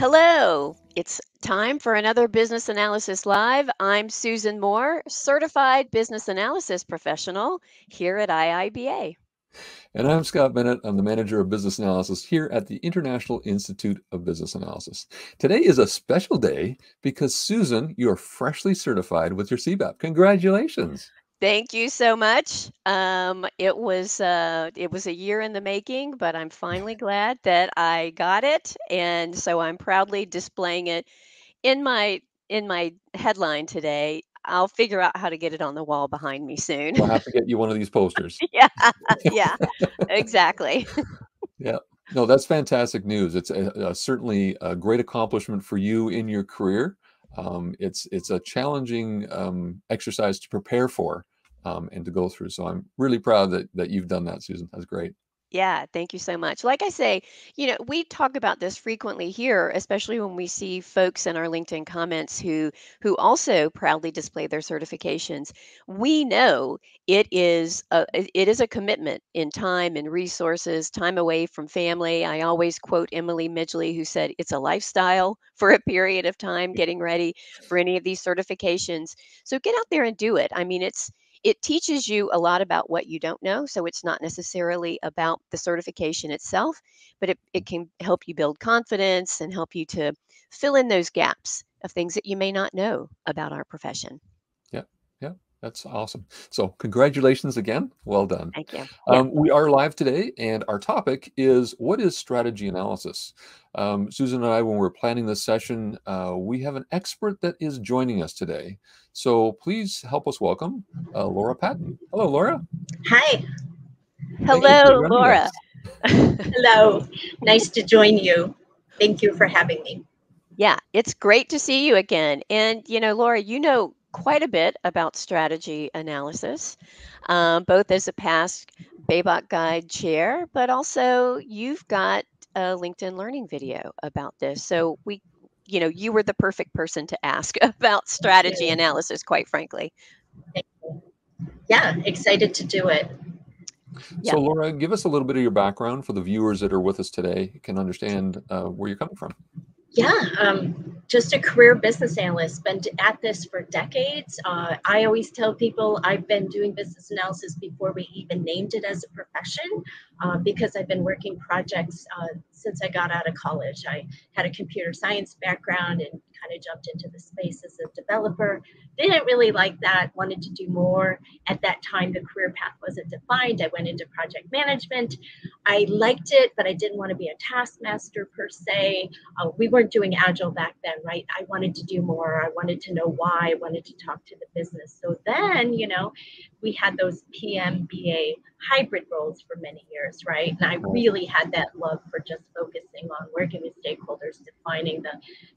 Hello, it's time for another Business Analysis Live. I'm Susan Moore, Certified Business Analysis Professional here at IIBA. And I'm Scott Bennett. I'm the Manager of Business Analysis here at the International Institute of Business Analysis. Today is a special day because, Susan, you are freshly certified with your CBAP. Congratulations. Thank you so much. It was a year in the making, but I'm finally glad that I got it, and so I'm proudly displaying it in my headline today. I'll figure out how to get it on the wall behind me soon. We'll have to get you one of these posters. Yeah, yeah, exactly. Yeah. No, that's fantastic news. It's certainly a great accomplishment for you in your career. It's a challenging exercise to prepare for and to go through. So I'm really proud that you've done that, Susan. That's great. Yeah, thank you so much. Like I say, we talk about this frequently here, especially when we see folks in our LinkedIn comments who also proudly display their certifications. We know it is a commitment in time and resources, time away from family. I always quote Emily Midgley, who said it's a lifestyle for a period of time getting ready for any of these certifications. So get out there and do it. I mean, it teaches you a lot about what you don't know. So it's not necessarily about the certification itself, but it can help you build confidence and help you to fill in those gaps of things that you may not know about our profession. Yeah, yeah, that's awesome. So congratulations again. Well done. Thank you. Yeah. We are live today, and our topic is what is strategy analysis? Susan and I, when we're planning this session, we have an expert that is joining us today. So please help us welcome Laura Paton. Hello, Laura. Hi. Thank you for Hello, joining Laura. us. Hello. Nice to join you. Thank you for having me. Yeah, it's great to see you again. And, Laura, you know quite a bit about strategy analysis, both as a past BABOK Guide chair, but also you've got a LinkedIn Learning video about this. So you were the perfect person to ask about strategy Thank analysis, quite frankly. you. Yeah, excited to do it. Yeah. So Laura, give us a little bit of your background for the viewers that are with us today, can understand where you're coming from. Yeah, just a career business analyst, been at this for decades. I always tell people I've been doing business analysis before we even named it as a profession, because I've been working projects since I got out of college. I had a computer science background and kind of jumped into the space as a developer. Didn't really like that, wanted to do more. At that time, the career path wasn't defined. I went into project management. I liked it, but I didn't want to be a taskmaster per se. We weren't doing agile back then, right? I wanted to do more. I wanted to know why. I wanted to talk to the business. So then, we had those PMBA hybrid roles for many years, right? And I really had that love for just focusing on working with stakeholders, defining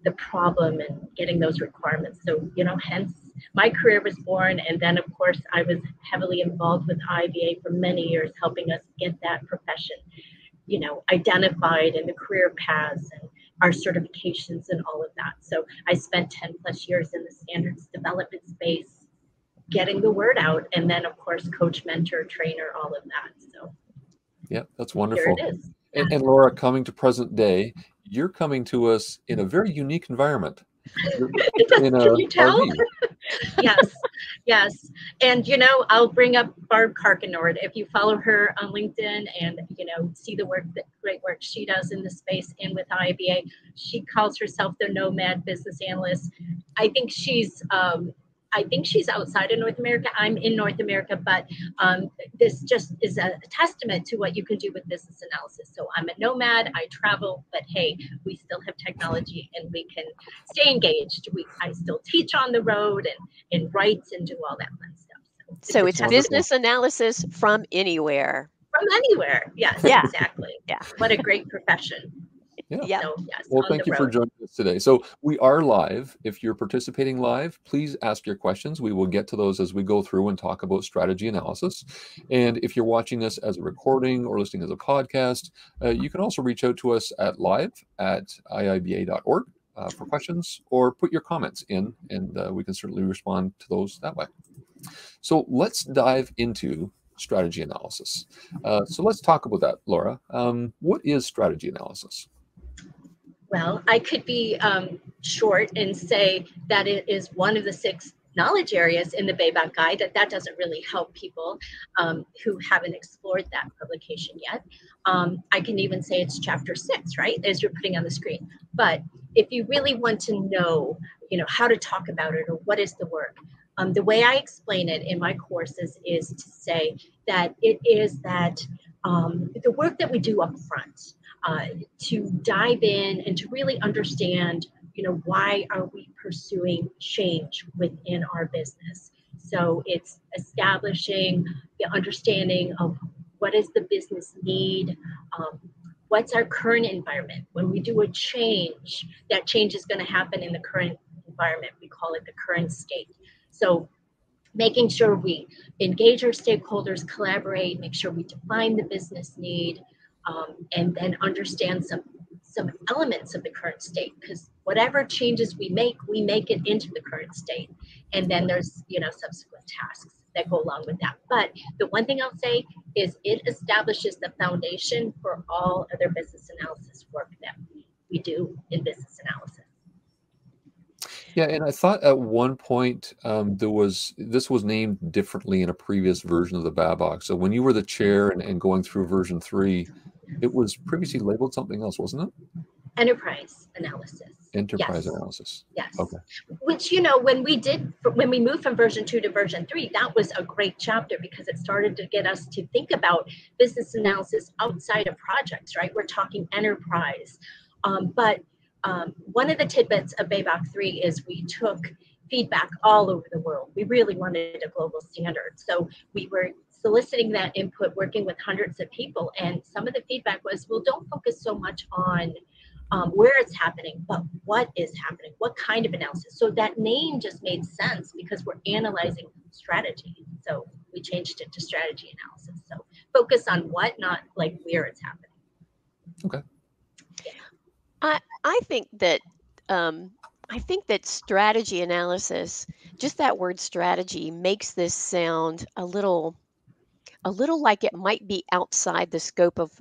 the problem and getting those requirements. So, hence my career was born. And then, of course, I was heavily involved with IIBA for many years, helping us get that profession, identified in the career paths and our certifications and all of that. So I spent 10 plus years in the standards development space, getting the word out, and then of course coach, mentor, trainer, all of that. So yeah, that's wonderful. Here it is. And Laura, coming to present day, you're coming to us in a very unique environment. Can you tell? Yes. And, I'll bring up Barb Karkenord. If you follow her on LinkedIn and, see the great work she does in the space and with IIBA, she calls herself the nomad business analyst. I think she's outside of North America. I'm in North America, but this just is a testament to what you can do with business analysis. So I'm a nomad, I travel, but hey, we still have technology and we can stay engaged. I still teach on the road and write and do all that fun stuff. So it's business analysis from anywhere. From anywhere, yes, Yeah. exactly. Yeah. What a great profession. Yeah. So, yes, well, thank you for joining us today. So we are live. If you're participating live, please ask your questions. We will get to those as we go through and talk about strategy analysis. And if you're watching us as a recording or listening as a podcast, you can also reach out to us at live@iiba.org for questions, or put your comments in, and we can certainly respond to those that way. So let's dive into strategy analysis. So let's talk about that, Laura. What is strategy analysis? Well, I could be short and say that it is one of the 6 knowledge areas in the Bayback Guide. That doesn't really help people who haven't explored that publication yet. I can even say it's chapter 6, right, as you're putting on the screen. But if you really want to know, how to talk about it or what is the work, the way I explain it in my courses is to say that it is that the work that we do up front. To dive in and to really understand, why are we pursuing change within our business? So it's establishing the understanding of what is the business need, what's our current environment. When we do a change, that change is going to happen in the current environment. We call it the current state. So making sure we engage our stakeholders, collaborate, make sure we define the business need, and then understand some elements of the current state. Because whatever changes we make it into the current state, and then there's subsequent tasks that go along with that. But the one thing I'll say is it establishes the foundation for all other business analysis work that we do in business analysis. Yeah, and I thought at one point this was named differently in a previous version of the BABOK. So when you were the chair and going through version 3, it was previously labeled something else, wasn't it? Enterprise analysis. Enterprise Yes. analysis. Yes. Okay. Which, when we moved from version 2 to version 3, that was a great chapter because it started to get us to think about business analysis outside of projects, right? We're talking enterprise. But one of the tidbits of BABOK 3 is we took feedback all over the world. We really wanted a global standard. So we were soliciting that input, working with hundreds of people. And some of the feedback was, well, don't focus so much on where it's happening, but what is happening, what kind of analysis. So that name just made sense because we're analyzing strategy. So we changed it to strategy analysis. So focus on what, not like where it's happening. Okay. I think that strategy analysis, just that word strategy, makes this sound a little like it might be outside the scope of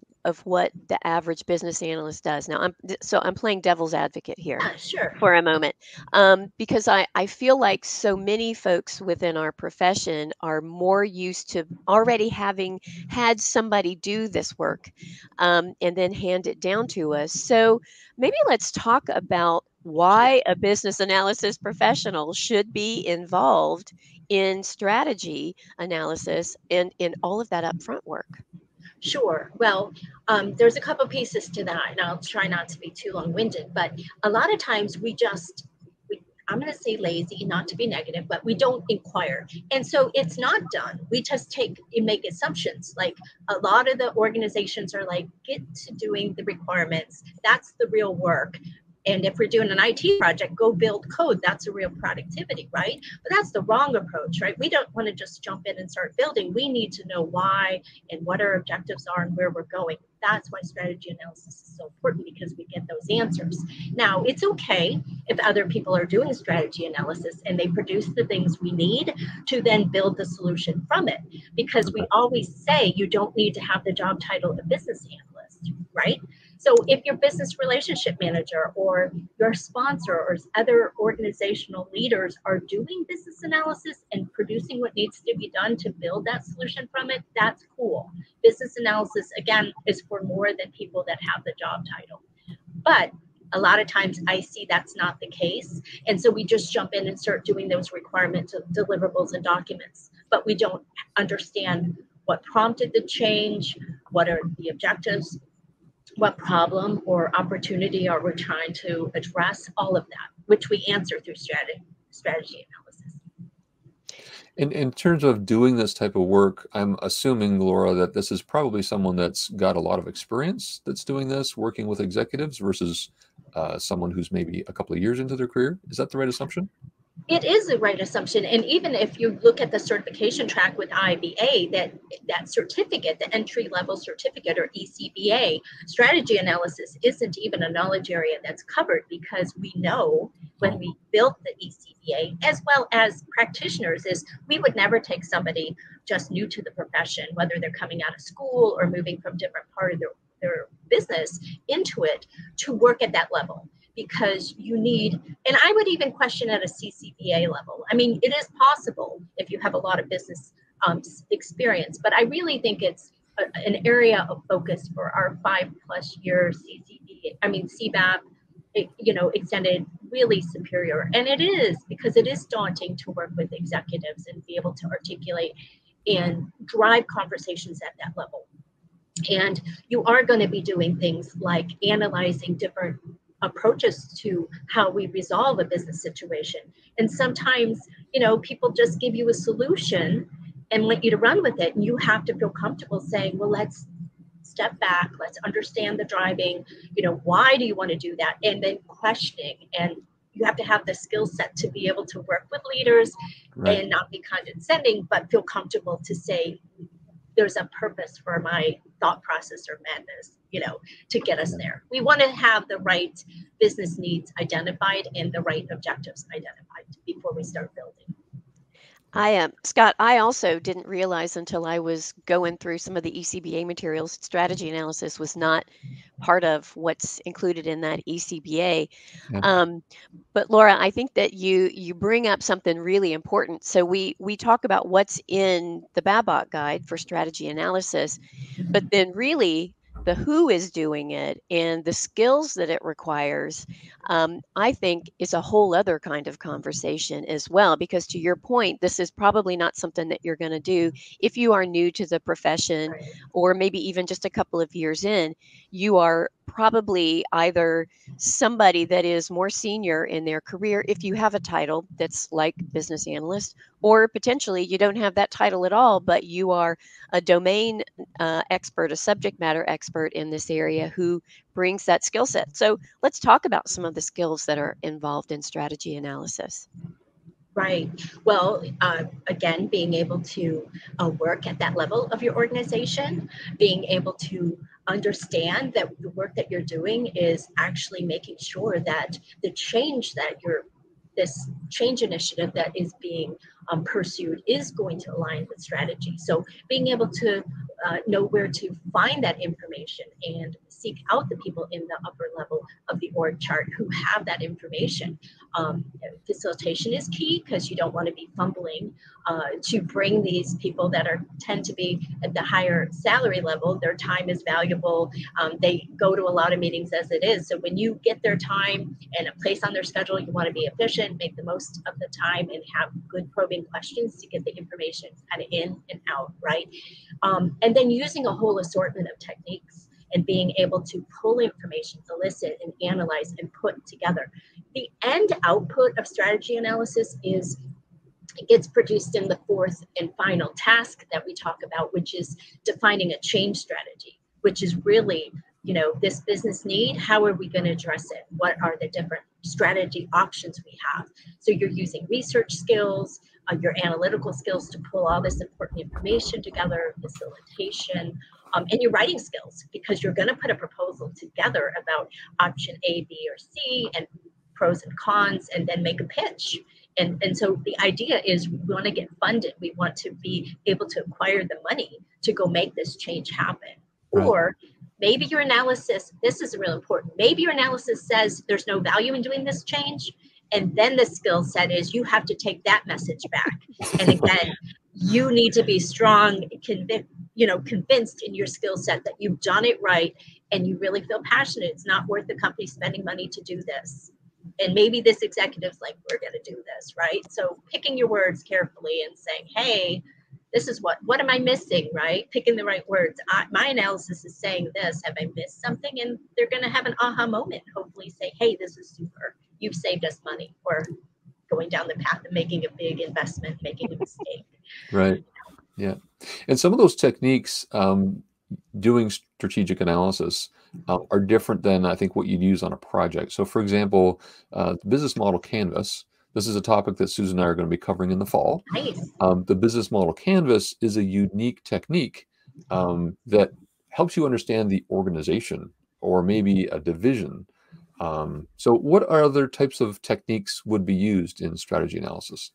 what the average business analyst does. Now, I'm playing devil's advocate here Yeah, sure. for a moment, because I feel like so many folks within our profession are more used to already having had somebody do this work, and then hand it down to us. So maybe let's talk about why a business analysis professional should be involved in strategy analysis and in all of that upfront work. Sure. Well, there's a couple pieces to that, and I'll try not to be too long-winded, but a lot of times I'm going to say lazy, not to be negative, but we don't inquire. And so it's not done. We just make assumptions. Like a lot of the organizations are like, get to doing the requirements. That's the real work. And if we're doing an IT project, go build code. That's a real productivity, right? But that's the wrong approach, right? We don't want to just jump in and start building. We need to know why and what our objectives are and where we're going. That's why strategy analysis is so important, because we get those answers. Now, it's okay if other people are doing strategy analysis and they produce the things we need to then build the solution from it. Because we always say you don't need to have the job title of business analyst, right? So if your business relationship manager or your sponsor or other organizational leaders are doing business analysis and producing what needs to be done to build that solution from it, that's cool. Business analysis, again, is for more than people that have the job title. But a lot of times I see that's not the case. And so we just jump in and start doing those requirements, deliverables, and documents. But we don't understand what prompted the change, what are the objectives, what problem or opportunity are we trying to address, all of that, which we answer through strategy analysis. In terms of doing this type of work, I'm assuming, Laura, that this is probably someone that's got a lot of experience that's doing this, working with executives versus someone who's maybe a couple of years into their career. Is that the right assumption? It is the right assumption. And even if you look at the certification track with IIBA, that certificate, the entry-level certificate or ECBA, strategy analysis isn't even a knowledge area that's covered, because we know when we built the ECBA, as well as practitioners, is we would never take somebody just new to the profession, whether they're coming out of school or moving from different part of their their business into it to work at that level, because you need, and I would even question at a CCBA level. I mean, it is possible if you have a lot of business experience, but I really think it's an area of focus for our 5+ year CBAP, extended, really superior. And it is, because it is daunting to work with executives and be able to articulate and drive conversations at that level. And you are going to be doing things like analyzing different approaches to how we resolve a business situation. And sometimes, people just give you a solution and want you to run with it. And you have to feel comfortable saying, well, let's step back, let's understand the driving, why do you want to do that? And then questioning. And you have to have the skill set to be able to work with leaders, right, and not be condescending, but feel comfortable to say, there's a purpose for my thought process or madness, to get us there. We want to have the right business needs identified and the right objectives identified before we start building. Scott, I also didn't realize until I was going through some of the ECBA materials, strategy analysis was not part of what's included in that ECBA. Yeah. But Laura, I think that you bring up something really important. So we talk about what's in the Babcock guide for strategy analysis, but then really the who is doing it and the skills that it requires, I think is a whole other kind of conversation as well. Because to your point, this is probably not something that you're going to do if you are new to the profession, Right, or maybe even just a couple of years in. You are probably either somebody that is more senior in their career, if you have a title that's like business analyst, or potentially you don't have that title at all, but you are a domain expert, a subject matter expert in this area who brings that skill set. So let's talk about some of the skills that are involved in strategy analysis. Right. Well, again, being able to work at that level of your organization, being able to understand that the work that you're doing is actually making sure that the change that this change initiative that is being pursued is going to align with strategy. So being able to know where to find that information and seek out the people in the upper level of the org chart who have that information. Facilitation is key, because you don't want to be fumbling to bring these people that tend to be at the higher salary level. Their time is valuable. They go to a lot of meetings as it is. So when you get their time and a place on their schedule, you want to be efficient, make the most of the time, and have good probing questions to get the information kind of in and out, right? And then using a whole assortment of techniques and being able to pull information, elicit and analyze and put together. The end output of strategy analysis gets produced in the fourth and final task that we talk about, which is defining a change strategy, which is really, this business need, how are we going to address it? What are the different strategy options we have? So you're using research skills, your analytical skills to pull all this important information together, facilitation, and your writing skills, because you're going to put a proposal together about option A, B, or C, and pros and cons, and then make a pitch. And so the idea is we want to get funded. We want to be able to acquire the money to go make this change happen. Right. Or maybe your analysis, this is real important, maybe your analysis says there's no value in doing this change. And then the skill set is you have to take that message back. And again, you need to be strong, convinced in your skill set that you've done it right and you really feel passionate. It's not worth the company spending money to do this. And maybe this executive's like, we're going to do this, right? So picking your words carefully and saying, hey, this is what am I missing, right? Picking the right words. My analysis is saying this. Have I missed something? And they're going to have an aha moment. Hopefully say, hey, this is super. You've saved us money. Or going down the path of making a big investment, making a mistake. Right. Yeah. And some of those techniques, doing strategic analysis, are different than I think what you'd use on a project. So for example, the business model canvas, this is a topic that Susan and I are going to be covering in the fall. Nice. The business model canvas is a unique technique that helps you understand the organization or maybe a division. So what other types of techniques would be used in strategy analysis?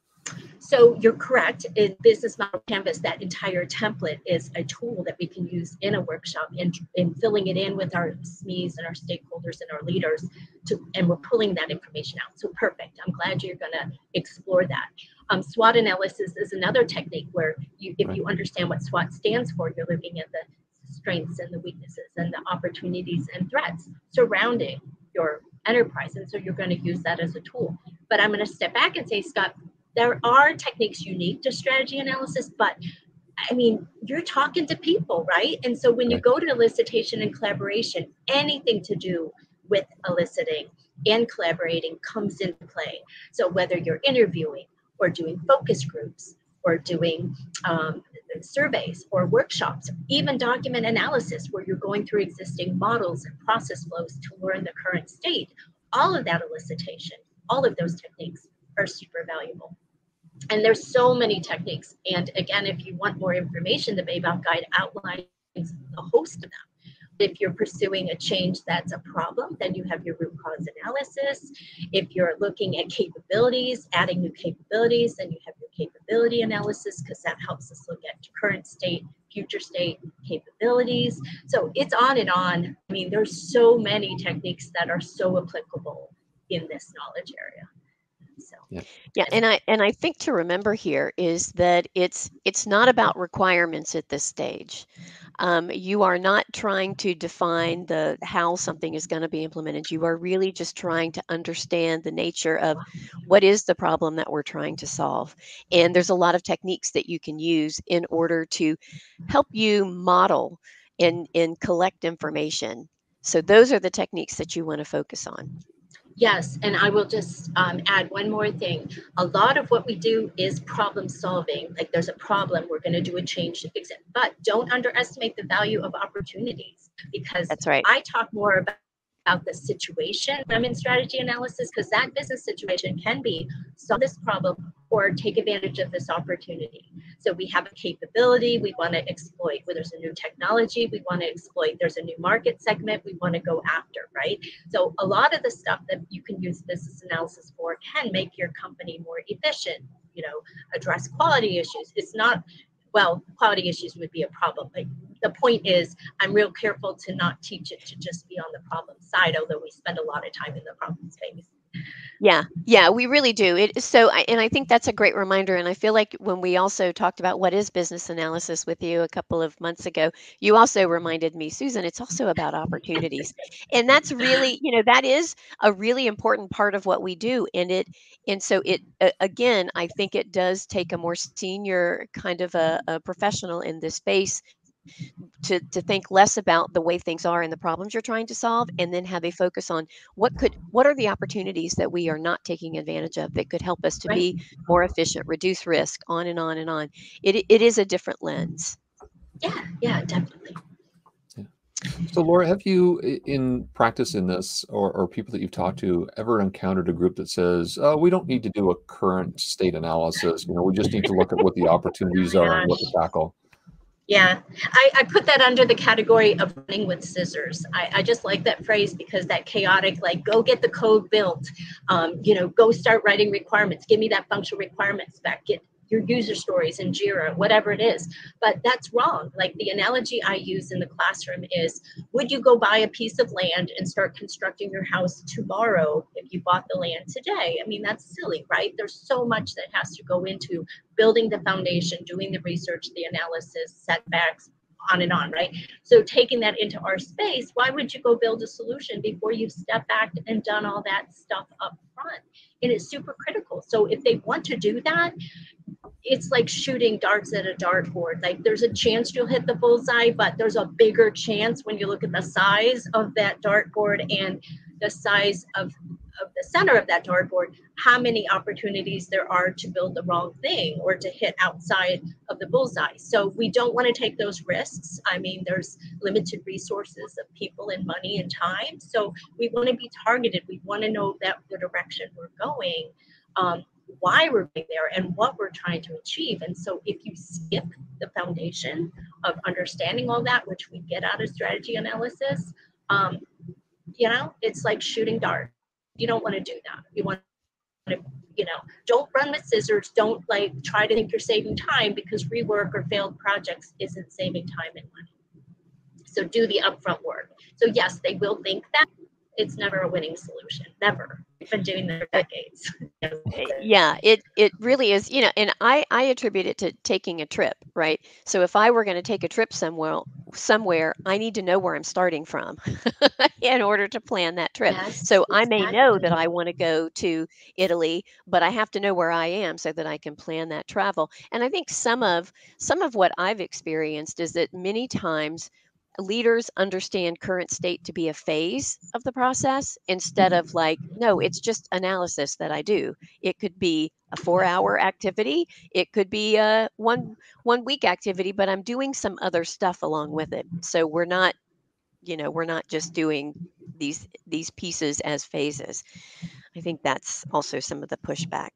So you're correct. In Business Model Canvas, that entire template is a tool that we can use in a workshop in filling it in with our SMEs and our stakeholders and our leaders, and we're pulling that information out. So perfect. I'm glad you're going to explore that. SWOT analysis is another technique where if you understand what SWOT stands for, you're looking at the strengths and the weaknesses and the opportunities and threats surrounding your enterprise. And so you're going to use that as a tool. But I'm going to step back and say, Scott, there are techniques unique to strategy analysis, but I mean, you're talking to people, right? And so when you go to elicitation and collaboration, anything to do with eliciting and collaborating comes into play. So whether you're interviewing or doing focus groups or doing surveys or workshops, even document analysis where you're going through existing models and process flows to learn the current state, all of that elicitation, all of those techniques are super valuable. And there's so many techniques. And again, if you want more information, the Baybound Guide outlines a host of them. If you're pursuing a change that's a problem, then you have your root cause analysis. If you're looking at capabilities, adding new capabilities, then you have your capability analysis, because that helps us look at current state, future state capabilities. So it's on and on. I mean, there's so many techniques that are so applicable in this knowledge area. So. Yeah, and I think to remember here is that it's not about requirements at this stage. You are not trying to define how something is going to be implemented. You are really just trying to understand the nature of what is the problem that we're trying to solve. And there's a lot of techniques that you can use in order to help you model and collect information. So those are the techniques that you want to focus on. Yes, and I will just add one more thing. A lot of what we do is problem solving. Like there's a problem, we're going to do a change to fix it. But don't underestimate the value of opportunities, because That's right. I talk more about the situation when I'm in strategy analysis, because that business situation can be solve this problem or take advantage of this opportunity. So we have a capability we want to exploit. Where there's a new technology we want to exploit. There's a new market segment we want to go after, right? So a lot of the stuff that you can use business analysis for can make your company more efficient, address quality issues. It's not, well, quality issues would be a problem. Like the point is, I'm real careful to not teach it to just be on the problem side, although we spend a lot of time in the problem space. Yeah, we really do. And I think that's a great reminder. And I feel like when we also talked about what is business analysis with you a couple of months ago, you also reminded me, Susan, it's also about opportunities. And that's really, that is a really important part of what we do. And so again, I think it does take a more senior kind of a professional in this space to think less about the way things are and the problems you're trying to solve, and then have a focus on what are the opportunities that we are not taking advantage of that could help us to Right. be more efficient, reduce risk, on and on and on. It is a different lens. Yeah, definitely. So Laura, have you in practice in this, or people that you've talked to, ever encountered a group that says, oh, we don't need to do a current state analysis, we just need to look at what the opportunities are and what to tackle? Yeah, I put that under the category of running with scissors. I just like that phrase, because that chaotic, like, go get the code built, go start writing requirements, give me that functional requirement spec, get your user stories in Jira, whatever it is. But that's wrong. Like the analogy I use in the classroom is, would you go buy a piece of land and start constructing your house tomorrow if you bought the land today? I mean, that's silly, right? There's so much that has to go into building the foundation, doing the research, the analysis, setbacks, on and on, right? So taking that into our space, why would you go build a solution before you've stepped back and done all that stuff up front? And it's super critical. So if they want to do that, it's like shooting darts at a dartboard. Like there's a chance you'll hit the bullseye, but there's a bigger chance when you look at the size of that dartboard and the size of the center of that dartboard, how many opportunities there are to build the wrong thing or to hit outside of the bullseye. So we don't want to take those risks. I mean, there's limited resources of people and money and time. So we want to be targeted. We want to know that the direction we're going, why we're being there, and what we're trying to achieve. And so if you skip the foundation of understanding all that, which we get out of strategy analysis, it's like shooting darts. You don't want to do that. You want You know, don't run with scissors. Don't like try to think you're saving time, because rework or failed projects isn't saving time and money. So do the upfront work. So yes, they will think that. It's never a winning solution. Never. I've been doing that for decades. Yeah, it really is, you know, and I attribute it to taking a trip, right? So if I were going to take a trip somewhere, I need to know where I'm starting from in order to plan that trip. Yes, So I may know that exactly. I want to go to Italy, but I have to know where I am so that I can plan that travel. And I think some of what I've experienced is that many times leaders understand current state to be a phase of the process instead of like, no, it's just analysis that I do. It could be a 4-hour activity, it could be a one week activity, but I'm doing some other stuff along with it. So we're not just doing these pieces as phases. I think that's also some of the pushback.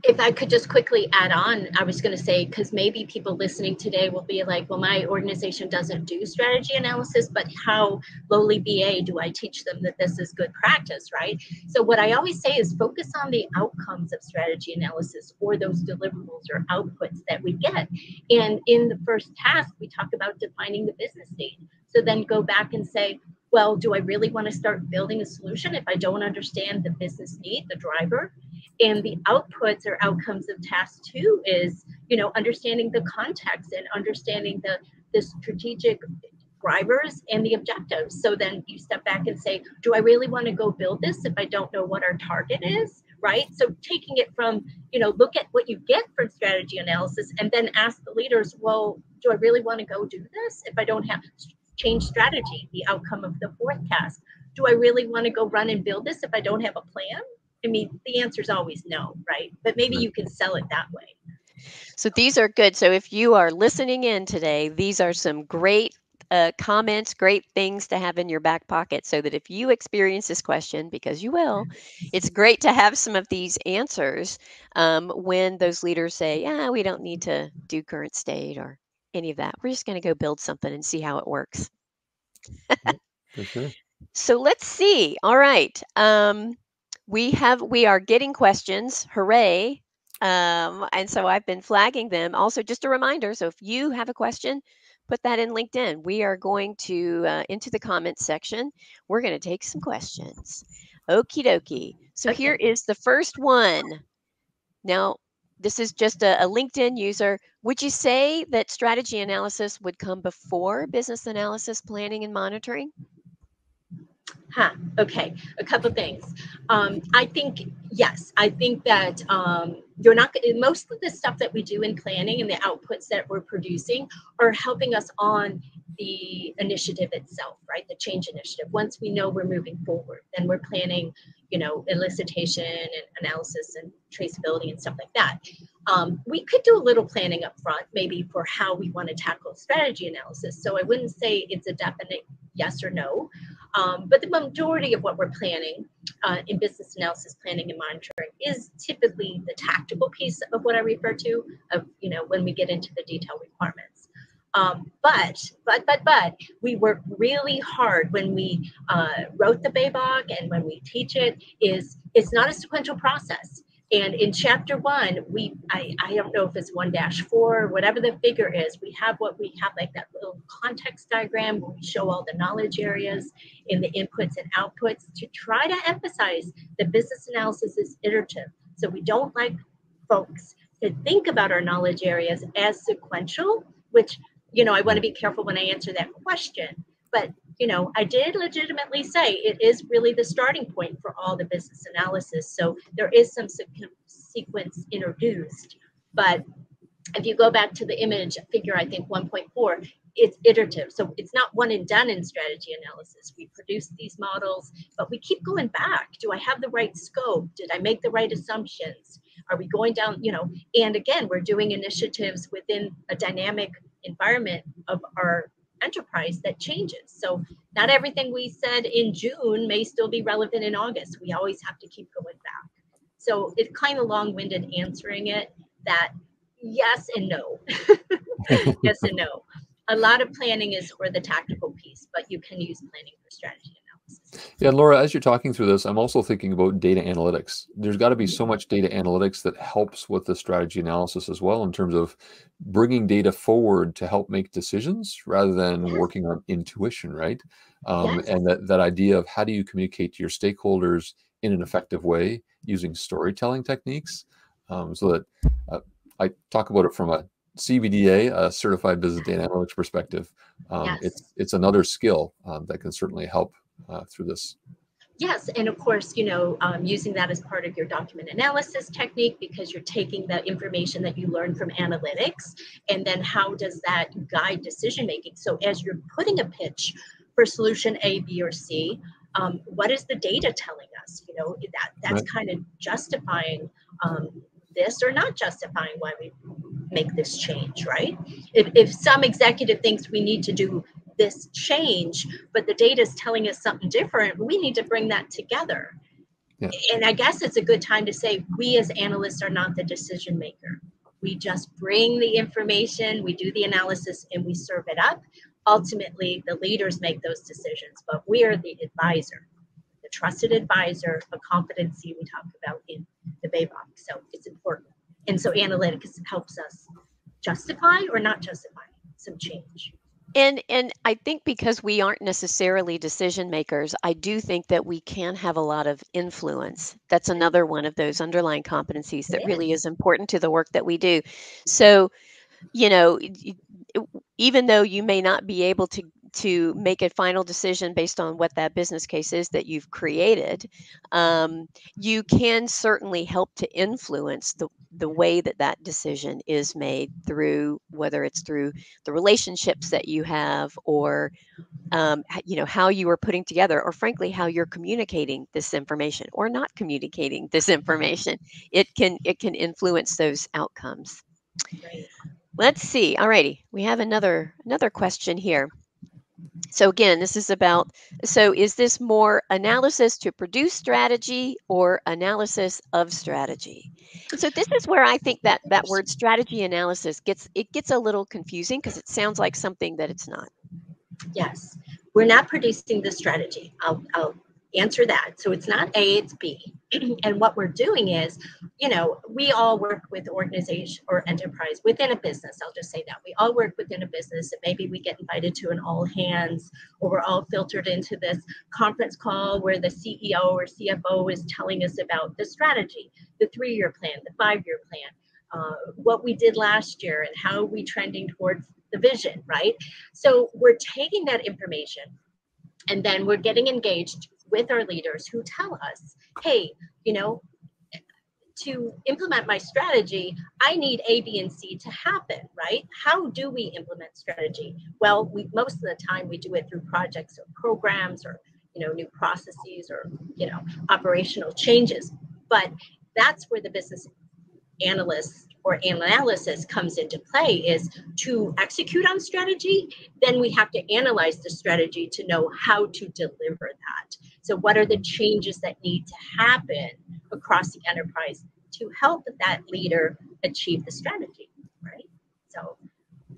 If I could just quickly add on, I was going to say, because maybe people listening today will be like, well, my organization doesn't do strategy analysis, but how lowly BA do I teach them that this is good practice, right? So what I always say is focus on the outcomes of strategy analysis, or those deliverables or outputs that we get. And in the first task, we talk about defining the business need. So then go back and say, well, do I really want to start building a solution if I don't understand the business need, the driver? And the outputs or outcomes of task 2 is, you know, understanding the context and understanding the strategic drivers and the objectives. So then you step back and say, do I really want to go build this if I don't know what our target is? Right? So taking it from, you know, look at what you get from strategy analysis, and then ask the leaders, well, do I really want to go do this if I don't have change strategy, the outcome of the 4th task? Do I really want to go run and build this if I don't have a plan? I mean, the answer is always no, right? But maybe you can sell it that way. So these are good. So if you are listening in today, these are some great comments, great things to have in your back pocket, so that if you experience this question, because you will, it's great to have some of these answers when those leaders say, yeah, we don't need to do current state or any of that. We're just going to go build something and see how it works. For sure. So let's see. All right. We are getting questions. Hooray. And so I've been flagging them. Also, just a reminder. So if you have a question, put that in LinkedIn. We are going to into the comments section. We're going to take some questions. Okie dokie. So here Okay. is the first one. Now, this is just a LinkedIn user. Would you say that strategy analysis would come before business analysis, planning, and monitoring? Okay, a couple things. I think, yes, I think that you're not, most of the stuff that we do in planning and the outputs that we're producing are helping us on the initiative itself, right? The change initiative. Once we know we're moving forward, then we're planning, you know, elicitation and analysis and traceability and stuff like that. We could do a little planning up front, maybe for how we want to tackle strategy analysis. So I wouldn't say it's a definite yes or no. But the majority of what we're planning in business analysis, planning, and monitoring is typically the tactical piece of what I refer to, of, you know, when we get into the detailed requirements. But we work really hard when we wrote the backlog, and when we teach it, it's not a sequential process. And in chapter 1, I don't know if it's 1-4, whatever the figure is, we have like that little context diagram where we show all the knowledge areas in the inputs and outputs to try to emphasize that business analysis is iterative. So we don't like folks to think about our knowledge areas as sequential, which, you know, I want to be careful when I answer that question. But, you know, I did legitimately say it is really the starting point for all the business analysis. So there is some sequence introduced. But if you go back to the image figure, I think 1.4, it's iterative. So it's not one and done in strategy analysis. We produce these models, but we keep going back. Do I have the right scope? Did I make the right assumptions? Are we going down, you know, and again, we're doing initiatives within a dynamic environment of our enterprise that changes. So not everything we said in June may still be relevant in August. We always have to keep going back. So it's kind of long-winded answering it, that yes and no. Yes and no. A lot of planning is for the tactical piece, but you can use planning for strategy Yeah, Laura, as you're talking through this, I'm also thinking about data analytics. There's got to be so much data analytics that helps with the strategy analysis as well, in terms of bringing data forward to help make decisions rather than Yes, working on intuition, right? yes, And that idea of how do you communicate to your stakeholders in an effective way using storytelling techniques, so that I talk about it from a CBDA, a Certified Business Data Analytics perspective. yes. It's another skill that can certainly help through this. Yes, and of course, using that as part of your document analysis technique, because you're taking the information that you learn from analytics, and then how does that guide decision making? So as you're putting a pitch for solution A, B, or C, what is the data telling us? That's Right. kind of justifying this or not justifying why we make this change, right? If some executive thinks we need to do this change, but the data is telling us something different, we need to bring that together. Yeah. And I guess it's a good time to say we as analysts are not the decision maker. We just bring the information, we do the analysis, and we serve it up. Ultimately, the leaders make those decisions, but we are the advisor, the trusted advisor, a competency we talk about in the BABOK. So it's important. And so analytics helps us justify or not justify some change. And I think because we aren't necessarily decision makers, I do think that we can have a lot of influence. That's another one of those underlying competencies that It really is. is important to the work that we do. So, you know, even though you may not be able to make a final decision based on what that business case is that you've created, um, you can certainly help to influence the way that that decision is made, through whether it's through the relationships that you have, or how you are putting together, or frankly how you're communicating this information or not communicating this information. It can influence those outcomes. Right. Let's see. Alrighty, we have another question here. So again, this is about, so is this more analysis to produce strategy or analysis of strategy? And so this is where I think that that word strategy analysis gets a little confusing, because it sounds like something that it's not. Yes, we're not producing the strategy. I'll answer that. So it's not A, it's B. And what we're doing is, we all work with organization or enterprise within a business. I'll just say that we all work within a business, and maybe we get invited to an all hands, or we're all filtered into this conference call where the CEO or CFO is telling us about the strategy, the 3-year plan, the 5-year plan, what we did last year, and how we trending towards the vision, right? So we're taking that information, and then we're getting engaged with our leaders who tell us, hey, to implement my strategy, I need A, B, and C to happen, right? How do we implement strategy? Well, most of the time we do it through projects or programs, or new processes, or operational changes. But that's where the business analyst or analysis comes into play, is to execute on strategy. Then we have to analyze the strategy to know how to deliver that. So what are the changes that need to happen across the enterprise to help that leader achieve the strategy, right? So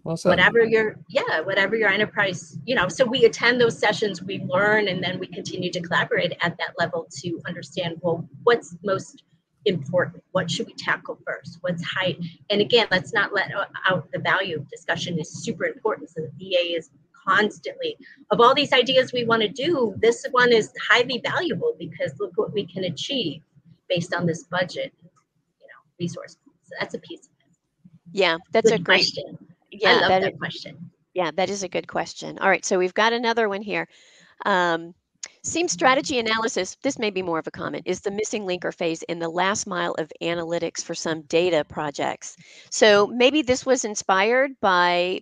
Well said. whatever your enterprise, so we attend those sessions, we learn, and then we continue to collaborate at that level to understand, well, what's most important, what should we tackle first, what's high. And again, let's not let out the value. Discussion is super important. So the VA is constantly, of all these ideas we want to do, this one is highly valuable, because look what we can achieve based on this budget, resource. So that's a piece of it. Yeah, that's a Good great. question. I Yeah, love that question. yeah, that is a good question. All right, so we've got another one here. Um, Seems strategy analysis, this may be more of a comment, is the missing link or phase in the last mile of analytics for some data projects. So maybe this was inspired by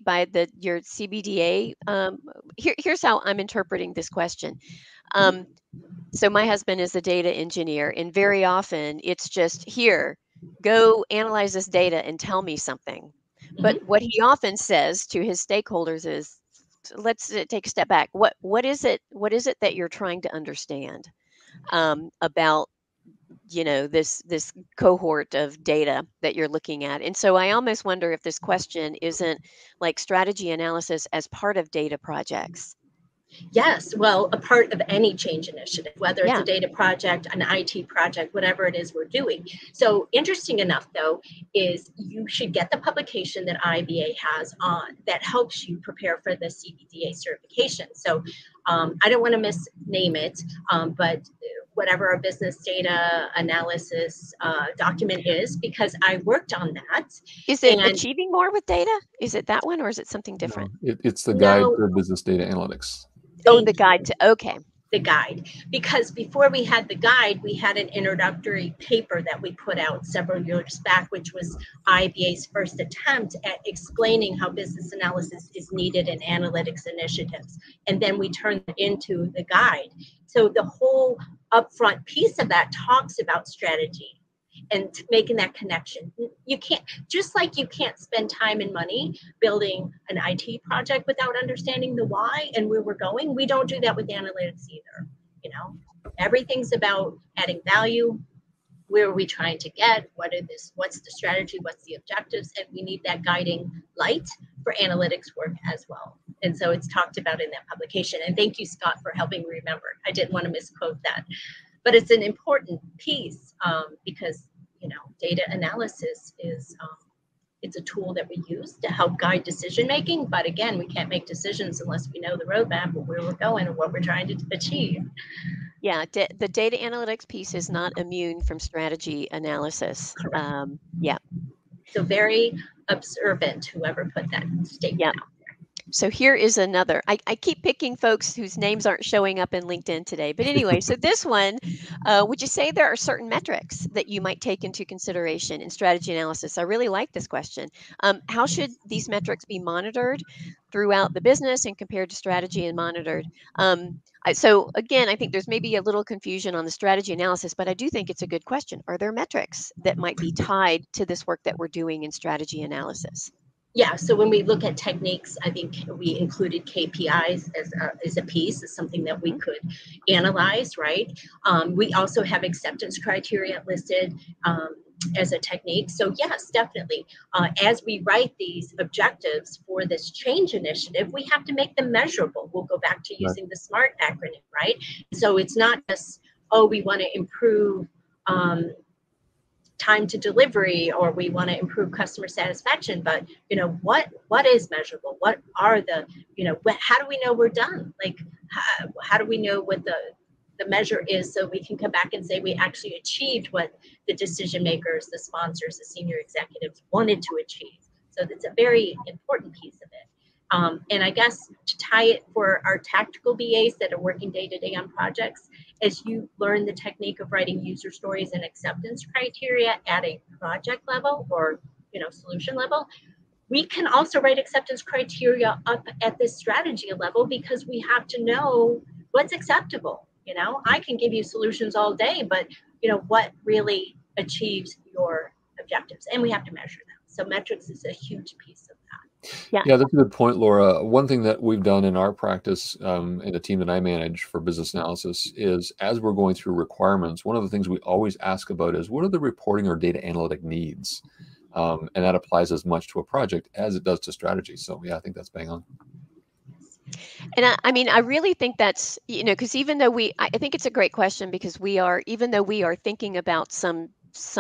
your CBDA. Here's how I'm interpreting this question. So my husband is a data engineer, and very often it's just, here, go analyze this data and tell me something. But Mhm. what he often says to his stakeholders is, let's take a step back. What is it? What is it that you're trying to understand about this cohort of data that you're looking at? And so I almost wonder if this question isn't like strategy analysis as part of data projects. Yes, well, a part of any change initiative, whether it's a Yeah. data project, an IT project, whatever it is we're doing. So interesting enough, though, is you should get the publication that IIBA has on that helps you prepare for the CBDA certification. So I don't want to misname it, but whatever our business data analysis document is, because I worked on that. Is it And Achieving More with Data? Is it that one or is it something No, different? it's the guide no, for business data analytics. Oh, the thank you. guide to, okay. The guide, because before we had the guide, we had an introductory paper that we put out several years back, which was IBA's first attempt at explaining how business analysis is needed in analytics initiatives. And then we turned it into the guide. So the whole upfront piece of that talks about strategy and making that connection. You can't, just like you can't spend time and money building an IT project without understanding the why and where we're going. We don't do that with analytics either. You know, everything's about adding value. Where are we trying to get? What's the strategy? What's the objectives? And we need that guiding light for analytics work as well. And so it's talked about in that publication. And thank you, Scott, for helping me remember. I didn't want to misquote that. But it's an important piece because, you know, data analysis is it's a tool that we use to help guide decision making. But again, we can't make decisions unless we know the roadmap of where we're going and what we're trying to achieve. Yeah, the data analytics piece is not immune from strategy analysis. Correct. Yeah, So very observant, whoever put that statement yeah. out. So here is another. I keep picking folks whose names aren't showing up in LinkedIn today. But anyway, so this one, would you say there are certain metrics that you might take into consideration in strategy analysis? I really like this question. How should these metrics be monitored throughout the business and compared to strategy and monitored? So again, I think there's maybe a little confusion on the strategy analysis, but I do think it's a good question. Are there metrics that might be tied to this work that we're doing in strategy analysis? Yeah, so when we look at techniques, I think we included KPIs as a piece, as something that we Mhm. could analyze, right? We also have acceptance criteria listed as a technique. So yes, definitely. As we write these objectives for this change initiative, we have to make them measurable. We'll go back to Right. using the SMART acronym, right? So it's not just, oh, we want to improve time to delivery or we want to improve customer satisfaction, but you know what is measurable, what are the, you know, how do we know we're done, like how do we know what the measure is so we can come back and say we actually achieved what the decision makers, the sponsors, the senior executives wanted to achieve. So that's a very important piece of it. And I guess to tie it for our tactical BAs that are working day to day on projects, as you learn the technique of writing user stories and acceptance criteria at a project level or, you know, solution level, we can also write acceptance criteria up at this strategy level because we have to know what's acceptable. You know, I can give you solutions all day, but you know what really achieves your objectives, and we have to measure them. So metrics is a huge piece of that. Yeah. Yeah, that's a good point, Laura. One thing that we've done in our practice in the team that I manage for business analysis is as we're going through requirements, one of the things we always ask about is what are the reporting or data analytic needs? And that applies as much to a project as it does to strategy. So yeah, I think that's bang on. And I mean, I really think that's, you know, because even though I think it's a great question because even though we are thinking about some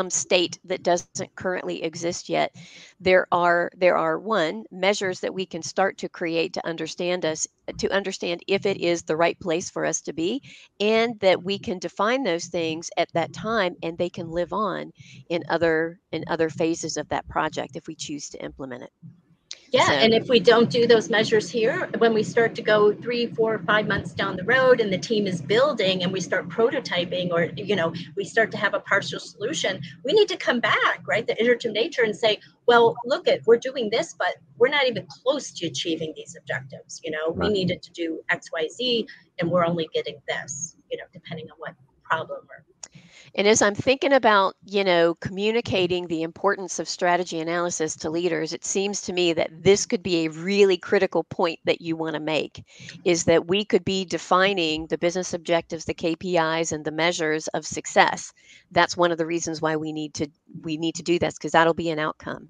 state that doesn't currently exist yet, there are one measures that we can start to create to understand if it is the right place for us to be, and that we can define those things at that time, and they can live on in other phases of that project if we choose to implement it. Yeah, So and if we don't do those measures here, when we start to go 3, 4, 5 months down the road and the team is building and we start prototyping or, you know, we start to have a partial solution, we need to come back, right? The iterative nature and say, well, look we're doing this, but we're not even close to achieving these objectives. You know, we Right. needed to do X, Y, Z, and we're only getting this, you know, depending on what problem or And as I'm thinking about, communicating the importance of strategy analysis to leaders, it seems to me that this could be a really critical point that you want to make is that we could be defining the business objectives, the KPIs, and the measures of success. That's one of the reasons why we need to do this because that'll be an outcome.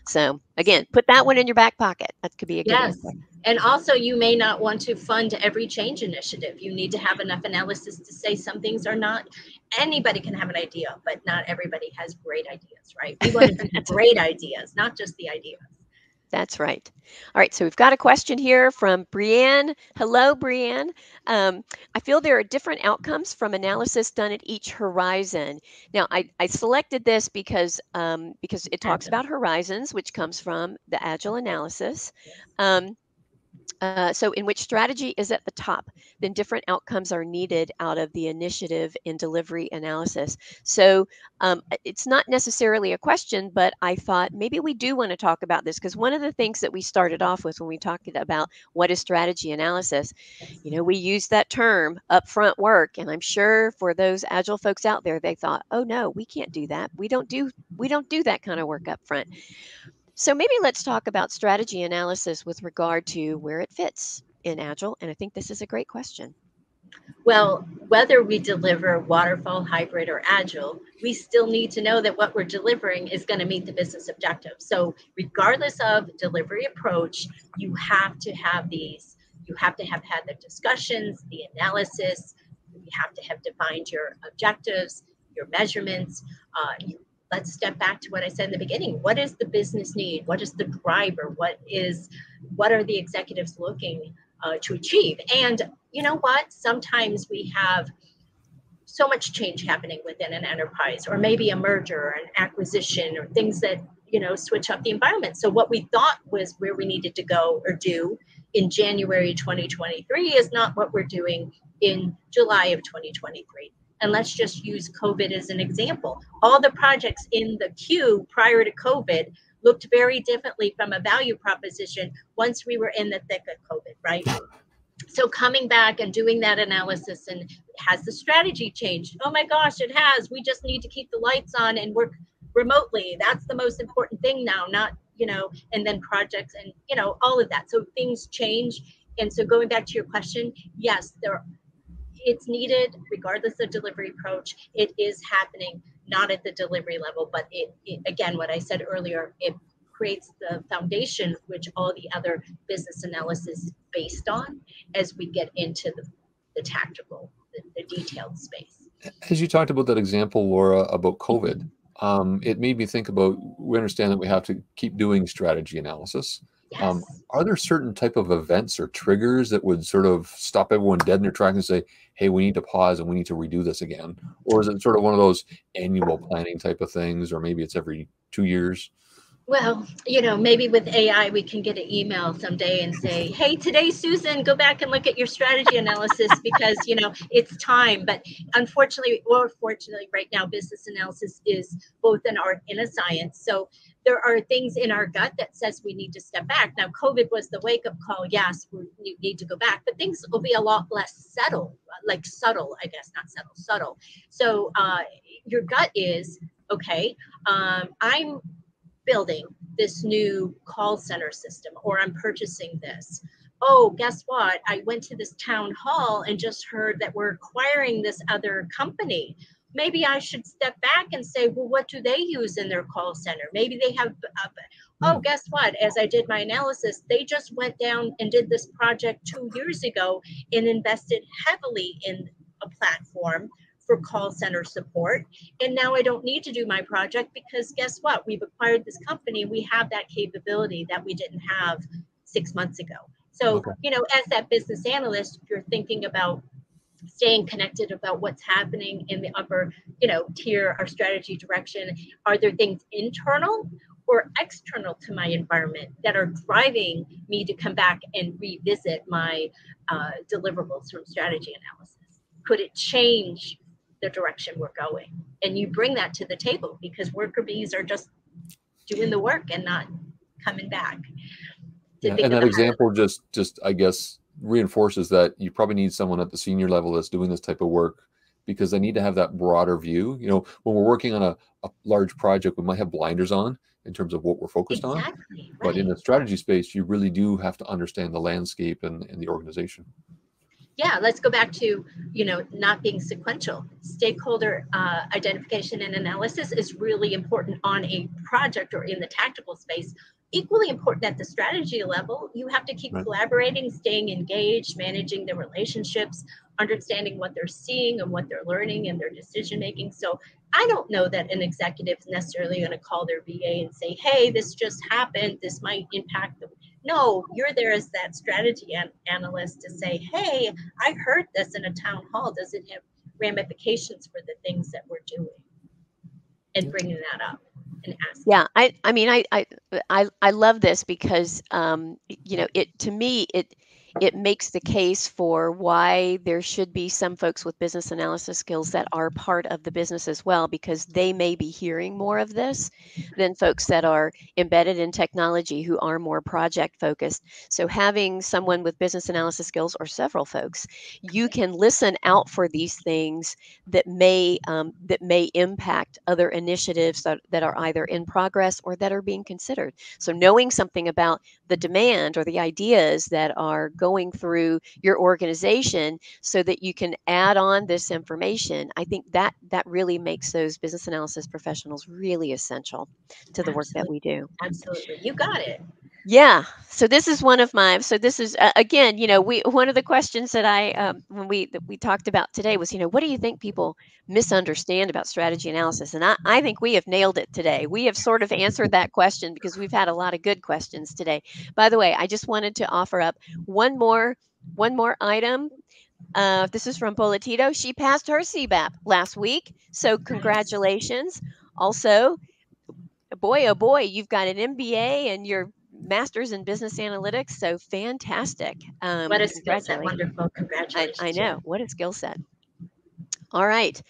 So Again, put that one in your back pocket. That could be a good one. Yes. And also, you may not want to fund every change initiative. You need to have enough analysis to say some things are not, anybody can have an idea, but not everybody has great ideas, right? We want to do great ideas, not just the ideas. That's right. All right, so we've got a question here from Brianne. Hello, Brianne. I feel there are different outcomes from analysis done at each horizon. Now, I selected this because it talks about horizons, which comes from the Agile analysis. So in which strategy is at the top, then different outcomes are needed out of the initiative and delivery analysis. So it's not necessarily a question, but I thought maybe we do want to talk about this because one of the things that we started off with when we talked about what is strategy analysis, we used that term upfront work, and I'm sure for those Agile folks out there, they thought, oh no, we can't do that. We don't do that kind of work up front. So maybe let's talk about strategy analysis with regard to where it fits in Agile. And I think this is a great question. Well, whether we deliver waterfall, hybrid, or agile, we still need to know that what we're delivering is going to meet the business objectives. So regardless of delivery approach, you have to have these, you have to have had the discussions, the analysis, you have to have defined your objectives, your measurements. Let's step back to what I said in the beginning. What is the business need? What is the driver? What are the executives looking to achieve? And you know what? Sometimes we have so much change happening within an enterprise, or maybe a merger or an acquisition, or things that switch up the environment. So what we thought was where we needed to go or do in January 2023 is not what we're doing in July of 2023. And let's just use COVID as an example. All the projects in the queue prior to COVID looked very differently from a value proposition once we were in the thick of COVID, right? So coming back and doing that analysis, and has the strategy changed? Oh my gosh, it has. We just need to keep the lights on and work remotely. That's the most important thing now, not, and then projects and, all of that. So things change. And so going back to your question, yes, it's needed regardless of delivery approach. It is happening, not at the delivery level, but it again, what I said earlier, it creates the foundation which all the other business analysis is based on as we get into the tactical, the detailed space. As you talked about that example, Laura, about COVID, it made me think about, we understand that we have to keep doing strategy analysis. Yes. Are there certain type of events or triggers that would sort of stop everyone dead in their tracks and say, hey, we need to pause and we need to redo this again? Or is it sort of one of those annual planning type of things, or maybe it's every 2 years? Well, maybe with AI, we can get an email someday and say, hey, today, Susan, go back and look at your strategy analysis because, it's time. But unfortunately, or fortunately, right now, business analysis is both an art and a science. So there are things in our gut that says we need to step back. Now, COVID was the wake-up call. Yes, we need to go back, but things will be a lot less subtle, I guess, not subtle. So your gut is, okay, I'm building this new call center system, or I'm purchasing this. Oh, guess what? I went to this town hall and just heard that we're acquiring this other company. Maybe I should step back and say, well, what do they use in their call center? Maybe they have, oh, guess what? As I did my analysis, they just went down and did this project 2 years ago and invested heavily in a platform for call center support. And now I don't need to do my project because guess what? We've acquired this company. We have that capability that we didn't have 6 months ago. So, Okay. As that business analyst, you're thinking about staying connected about what's happening in the upper, tier, our strategy direction. Are there things internal or external to my environment that are driving me to come back and revisit my deliverables from strategy analysis? Could it change the direction we're going? And you bring that to the table because worker bees are just doing the work and not coming back. Yeah, and that example just I guess reinforces that you probably need someone at the senior level that's doing this type of work, because they need to have that broader view. When we're working on a large project, we might have blinders on in terms of what we're focused on. Right. But in the strategy space, you really do have to understand the landscape and the organization. Yeah, let's go back to, not being sequential. Stakeholder identification and analysis is really important on a project or in the tactical space. equally important at the strategy level. You have to keep Right. collaborating, staying engaged, managing the relationships, understanding what they're seeing and what they're learning and their decision making. So I don't know that an executive is necessarily going to call their VA and say, hey, this just happened, this might impact them. No, you're there as that strategy analyst to say, hey, I heard this in a town hall. Does it have ramifications for the things that we're doing? And bringing that up and asking. Yeah, I mean, I love this because, you know, to me, it makes the case for why there should be some folks with business analysis skills that are part of the business as well, because they may be hearing more of this than folks that are embedded in technology who are more project focused. So having someone with business analysis skills, or several folks, you can listen out for these things that may impact other initiatives that are either in progress or that are being considered. So knowing something about the demand or the ideas that are going through your organization so that you can add on this information, I think that really makes those business analysis professionals really essential to the work that Absolutely. we do. Absolutely. You got it. Yeah. So this is one of my. So this is again, you know, one of the questions that when we talked about today was, you know, what do you think people misunderstand about strategy analysis? And I think we have nailed it today. We have sort of answered that question because we've had a lot of good questions today. By the way, I just wanted to offer up one more item. This is from Politito. She passed her CBAP last week, so Nice. congratulations. Also, boy, oh boy, you've got an MBA and your master's in business analytics. So fantastic. What a skill set. Congratulations. Wonderful. I Congratulations. Yeah. know. What a skill set. All right.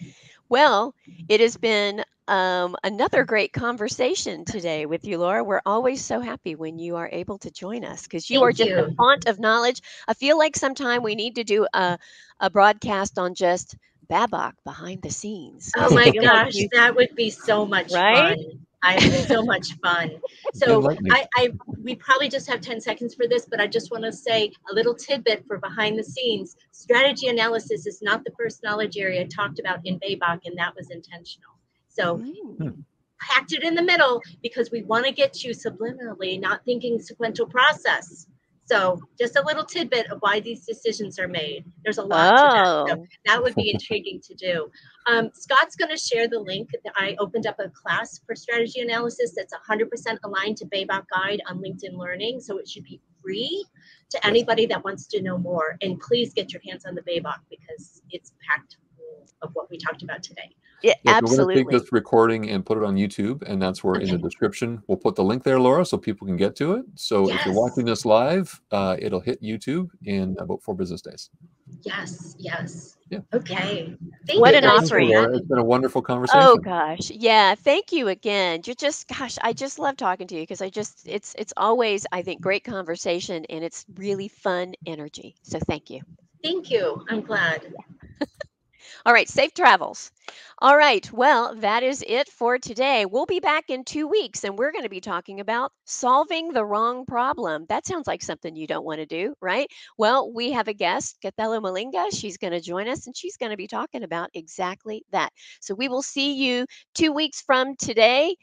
Well, it has been another great conversation today with you, Laura. We're always so happy when you are able to join us because you are Thank just a you. font of knowledge. I feel like sometime we need to do a broadcast on just Babcock behind the scenes Oh because I my feel like gosh, you, that would be so much right? fun. So much fun. So Enlightening. we probably just have 10 seconds for this, but I just want to say a little tidbit for behind the scenes. Strategy analysis is not the first knowledge area I talked about in BABOK, and that was intentional. So Mm. packed it in the middle because we want to get you subliminally not thinking sequential process. So just a little tidbit of why these decisions are made. There's a lot to that. So Oh, that would be intriguing to do. Scott's going to share the link. That I opened up a class for strategy analysis that's 100% aligned to BABOK Guide on LinkedIn Learning. So it should be free to anybody that wants to know more. And please get your hands on the BABOK because it's packed full of what we talked about today. yeah, Yes, we're going to take absolutely. this recording and put it on YouTube, and that's where in the Okay. description we'll put the link there, Laura, so people can get to it. So if you're Yes. watching this live, it'll hit YouTube in about 4 business days. Yes. Yes. Yeah. Okay. Thank What you an guys Thank for you, offering. Laura. It's having been a me. wonderful Oh conversation. gosh. Yeah, thank you again. You're just gosh, I just love talking to you because it's always, I think, great conversation and it's really fun energy. So thank you. Thank you. I'm glad. All right, safe travels. All right, well, that is it for today. We'll be back in 2 weeks and we're going to be talking about solving the wrong problem. That sounds like something you don't want to do, right? Well, we have a guest, Cathelo Malinga. She's going to join us and she's going to be talking about exactly that. So we will see you 2 weeks from today.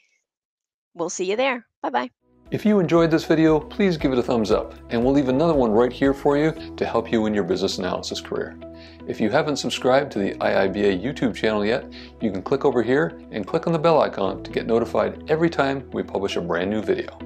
We'll see you there. Bye bye. If you enjoyed this video, please give it a thumbs up, and we'll leave another one right here for you to help you in your business analysis career. If you haven't subscribed to the IIBA YouTube channel yet, you can click over here and click on the bell icon to get notified every time we publish a brand new video.